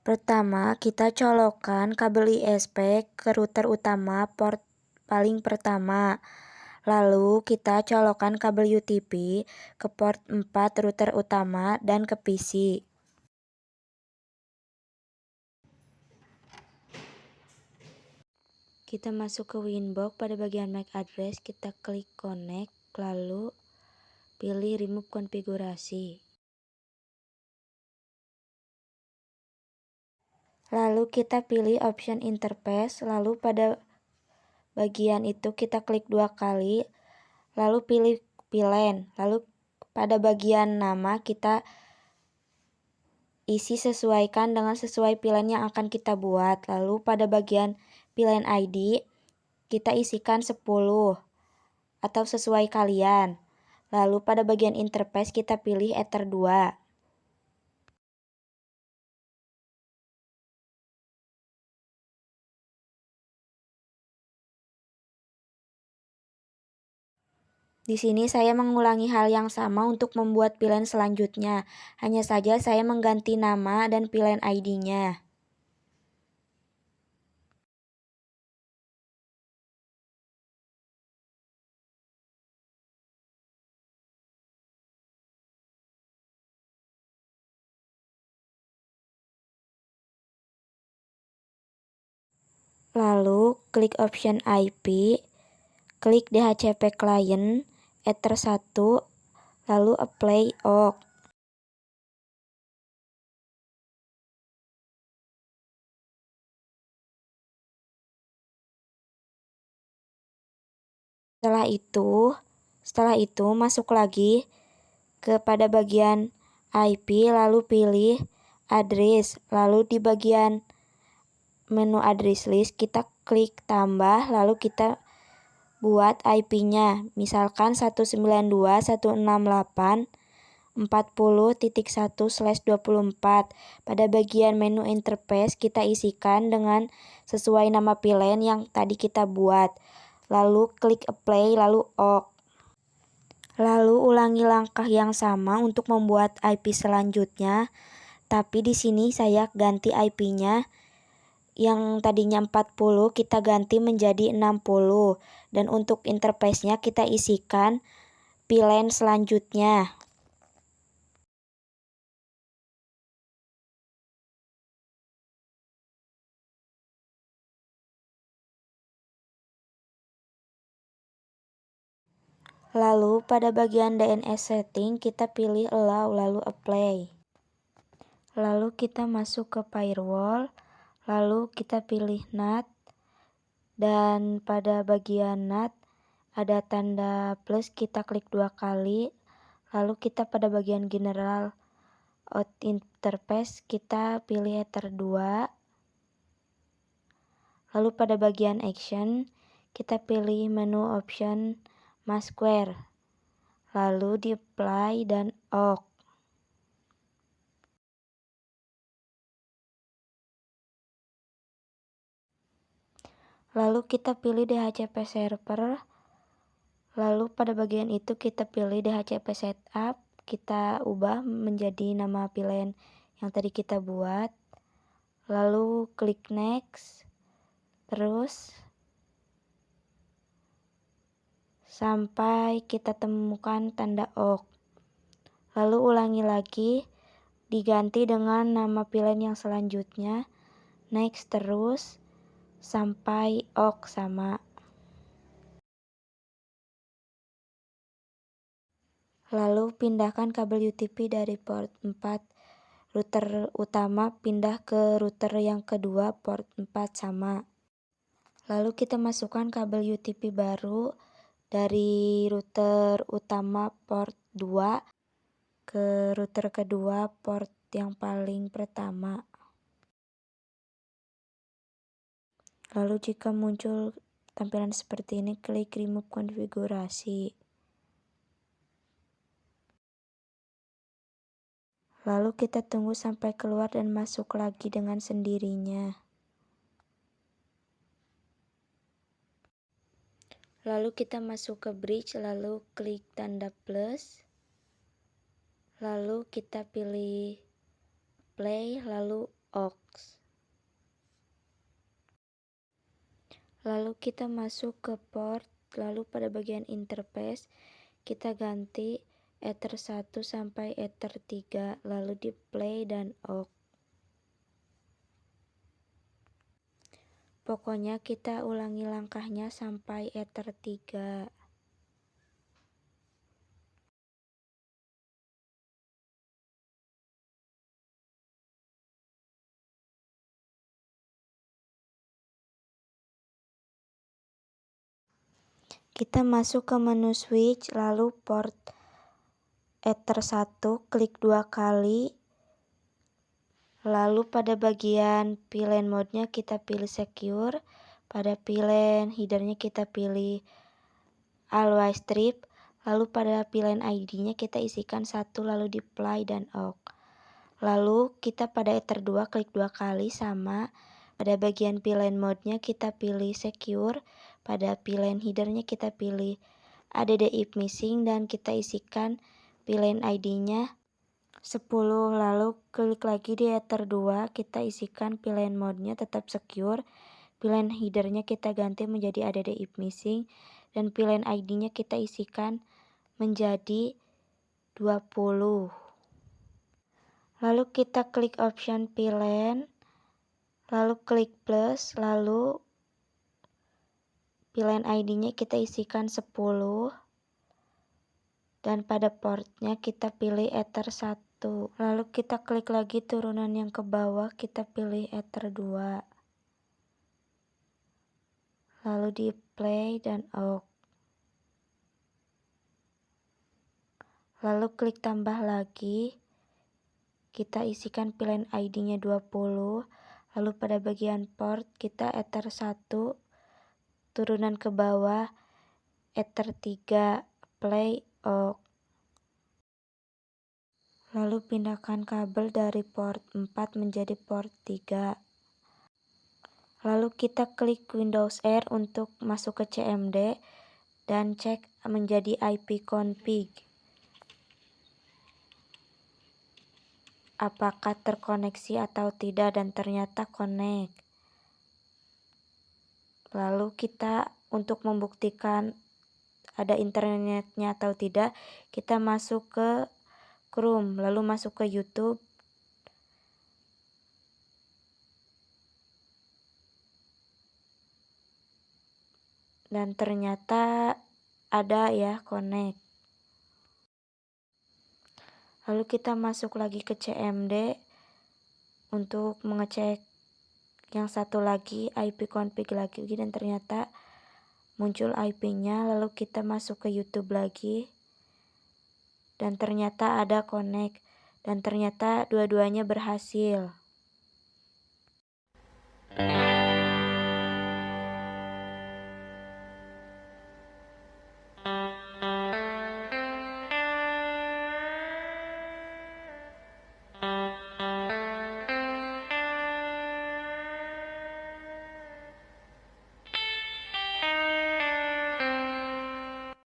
Pertama, kita colokkan kabel ISP ke router utama port paling pertama. Lalu kita colokkan kabel UTP ke port 4 router utama dan ke PC. Kita masuk ke Winbox, pada bagian MAC address kita klik connect, lalu pilih remove konfigurasi. Lalu kita pilih option interface, lalu pada bagian itu kita klik 2 kali, lalu pilih VLAN, lalu pada bagian nama kita isi sesuaikan dengan sesuai VLAN yang akan kita buat. Lalu pada bagian VLAN ID kita isikan 10 atau sesuai kalian. Lalu pada bagian interface kita pilih Ether 2. Di sini saya mengulangi hal yang sama untuk membuat VLAN selanjutnya. Hanya saja saya mengganti nama dan VLAN ID-nya. Lalu klik option IP, klik DHCP client, Ether 1, lalu apply OK. Setelah itu masuk lagi kepada bagian IP, lalu pilih address, lalu di bagian menu address list kita klik tambah, lalu kita buat IP-nya, misalkan 192.168.40.1/24. Pada bagian menu interface kita isikan dengan sesuai nama VLAN yang tadi kita buat. Lalu klik apply, lalu OK. Lalu ulangi langkah yang sama untuk membuat IP selanjutnya, tapi di sini saya ganti IP-nya. Yang tadinya 40 kita ganti menjadi 60, dan untuk interface-nya kita isikan VLAN selanjutnya. Lalu pada bagian DNS setting kita pilih allow, lalu apply. Lalu kita masuk ke firewall, lalu kita pilih NAT, dan pada bagian NAT ada tanda plus, kita klik 2 kali. Lalu kita pada bagian general out interface kita pilih Ether 2. Lalu pada bagian action kita pilih menu option maskware, lalu di apply dan OK. Lalu kita pilih DHCP server, lalu pada bagian itu kita pilih DHCP setup, kita ubah menjadi nama VLAN yang tadi kita buat, lalu klik next, terus sampai kita temukan tanda OK. Lalu ulangi lagi, diganti dengan nama VLAN yang selanjutnya, next terus sampai OK sama. Lalu pindahkan kabel UTP dari port 4 router utama pindah ke router yang kedua port 4 sama. Lalu kita masukkan kabel UTP baru dari router utama port 2 ke router kedua port yang paling pertama. Lalu jika muncul tampilan seperti ini, klik remove konfigurasi. Lalu kita tunggu sampai keluar dan masuk lagi dengan sendirinya. Lalu kita masuk ke bridge, lalu klik tanda plus. Lalu kita pilih play, lalu aux. Lalu kita masuk ke port, lalu pada bagian interface kita ganti Ether 1 sampai Ether 3, lalu di play dan aux. Pokoknya kita ulangi langkahnya sampai Ether 3. Kita masuk ke menu switch, lalu port Ether 1, klik 2 kali. Lalu pada bagian VLAN mode-nya kita pilih secure. Pada VLAN header-nya kita pilih always strip. Lalu pada VLAN ID-nya kita isikan 1, lalu di play dan aux. Lalu kita pada Ether 2 klik 2 kali sama. Pada bagian VLAN mode-nya kita pilih secure. Pada VLAN header-nya kita pilih add if missing dan kita isikan VLAN ID-nya 10. Lalu klik lagi di Ether 2, kita isikan VLAN mode-nya tetap secure. VLAN header-nya kita ganti menjadi add if missing dan VLAN ID-nya kita isikan menjadi 20. Lalu kita klik option VLAN, lalu klik plus, lalu VLAN ID-nya kita isikan 10 dan pada portnya kita pilih Ether 1. Lalu kita klik lagi turunan yang ke bawah, kita pilih Ether 2. Lalu di play dan aux. Lalu klik tambah lagi. Kita isikan VLAN ID-nya 20. Lalu pada bagian port kita Ether 1. Turunan ke bawah Ether 3. Play aux. Lalu pindahkan kabel dari port 4 menjadi port 3. Lalu kita klik Windows R untuk masuk ke CMD dan cek menjadi IP config. Apakah terkoneksi atau tidak dan ternyata connect. Lalu kita untuk membuktikan ada internetnya atau tidak, kita masuk ke Chrome, lalu masuk ke YouTube. Dan ternyata ada ya connect. Lalu kita masuk lagi ke CMD untuk mengecek yang satu lagi IP config lagi dan ternyata muncul IP-nya. Lalu kita masuk ke YouTube lagi dan ternyata ada connect dan ternyata dua-duanya berhasil.